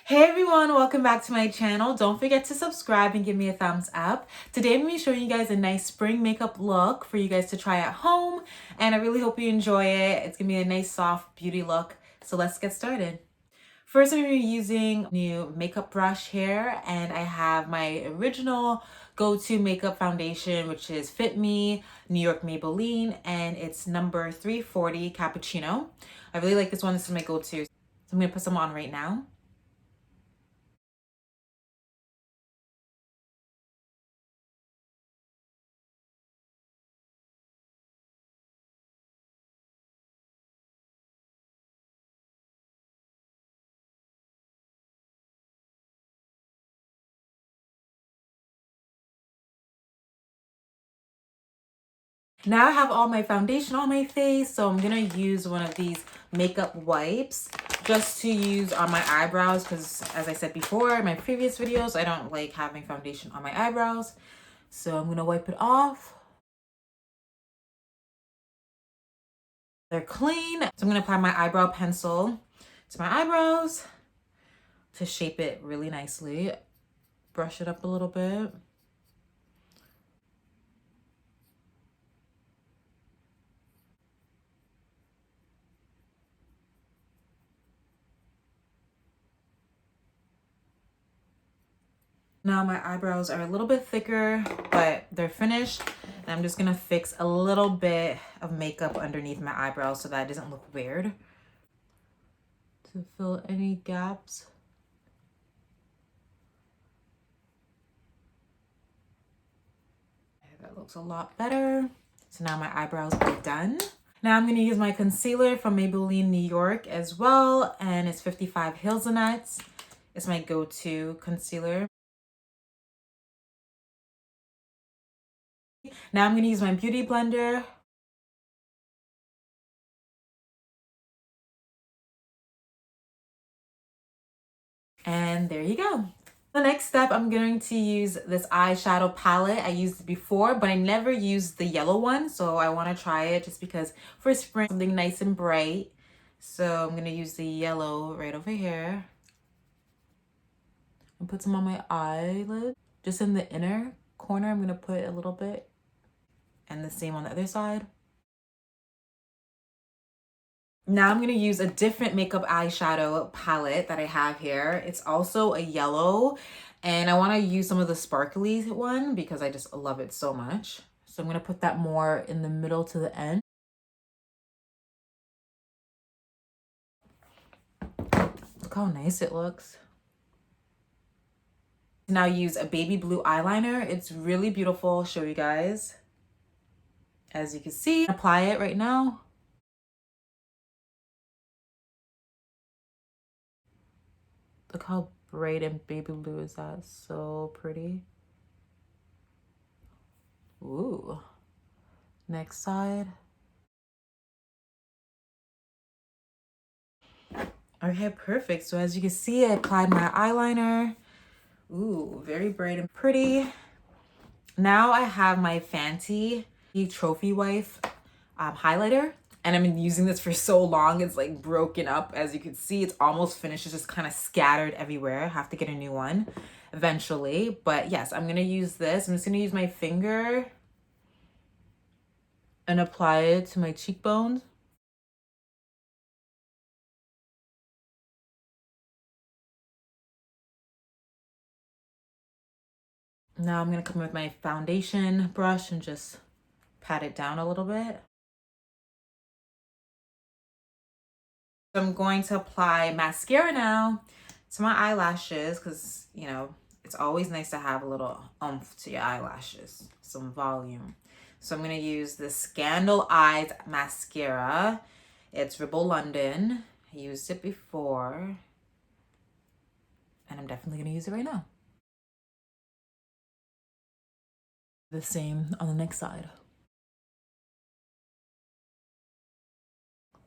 Hey everyone, welcome back to my channel. Don't forget to subscribe and give me a thumbs up. Today I'm going to be showing you guys a nice spring makeup look for you guys to try at home, and I really hope you enjoy it. It's going to be a nice soft beauty look. So let's get started. First, I'm going to be using new makeup brush here, and I have my original go-to makeup foundation, which is Fit Me New York Maybelline, and it's number 340 Cappuccino. I really like this one. This is my go-to. So I'm going to put some on right now. Now I have all my foundation on my face, so I'm gonna use one of these makeup wipes just to use on my eyebrows because, as I said before in my previous videos, I don't like having foundation on my eyebrows. So I'm gonna wipe it off. They're clean. So I'm gonna apply my eyebrow pencil to my eyebrows to shape it really nicely. Brush it up a little bit. Now my eyebrows are a little bit thicker, but they're finished. And I'm just gonna fix a little bit of makeup underneath my eyebrows so that it doesn't look weird. To fill any gaps. Okay, that looks a lot better. So now my eyebrows are done. Now I'm gonna use my concealer from Maybelline New York as well, and it's 55 Hazelnuts. It's my go-to concealer. Now I'm gonna use my beauty blender. And there you go. The next step, I'm going to use this eyeshadow palette. I used it before, but I never used the yellow one, so I want to try it just because for spring, something nice and bright. So I'm going to use the yellow right over here. And put some on my eyelid. Just in the inner corner, I'm going to put a little bit. And the same on the other side. Now I'm going to use a different makeup eyeshadow palette that I have here. It's also a yellow, and I want to use some of the sparkly one because I just love it so much. So I'm going to put that more in the middle to the end. Look how nice it looks. Now use a baby blue eyeliner. It's really beautiful. I'll show you guys. As you can see, apply it right now. Look how bright and baby blue is that? So pretty. Ooh. Next side. Okay, perfect. So as you can see, I applied my eyeliner. Ooh, very bright and pretty. Now I have my Fenty Trophy Wife highlighter. And I've been using this for so long. It's like broken up. As you can see, it's almost finished. It's just kind of scattered everywhere. I have to get a new one eventually. But yes, I'm going to use this. I'm just going to use my finger and apply it to my cheekbones. Now I'm going to come with my foundation brush and just pat it down a little bit. I'm going to apply mascara now to my eyelashes because, you know, it's always nice to have a little oomph to your eyelashes, some volume. So I'm going to use the Scandal Eyes mascara. It's Ribble London. I used it before, and I'm definitely going to use it right now. The same on the next side.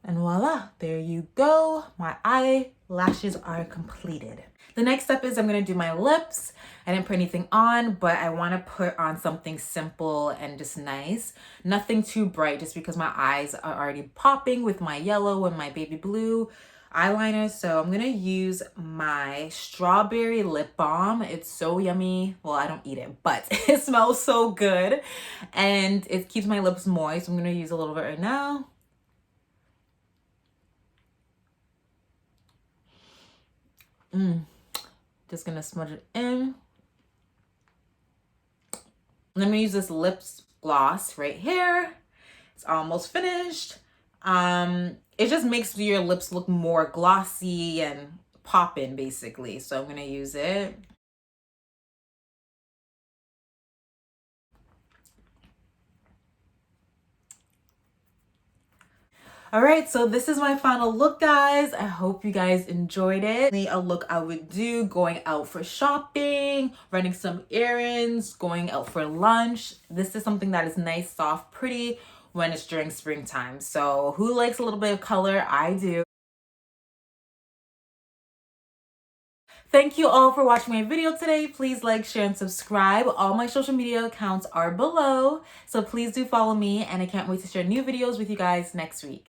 And voila, there you go. My eye lashes are completed. The next step is I'm gonna do my lips. I didn't put anything on, but I wanna put on something simple and just nice. Nothing too bright, just because my eyes are already popping with my yellow and my baby blue eyeliner. So I'm gonna use my strawberry lip balm. It's so yummy. Well, I don't eat it, but it smells so good and it keeps my lips moist. I'm gonna use a little bit right now. Just gonna smudge it in. Let me use this lips gloss right here. It's almost finished. It just makes your lips look more glossy and poppin' basically. So I'm gonna use it. All right, so this is my final look, guys. I hope you guys enjoyed it. A look I would do going out for shopping, running some errands, going out for lunch. This is something that is nice, soft, pretty when it's during springtime. So who likes a little bit of color? I do. Thank you all for watching my video today. Please like, share, and subscribe. All my social media accounts are below. So please do follow me, and I can't wait to share new videos with you guys next week.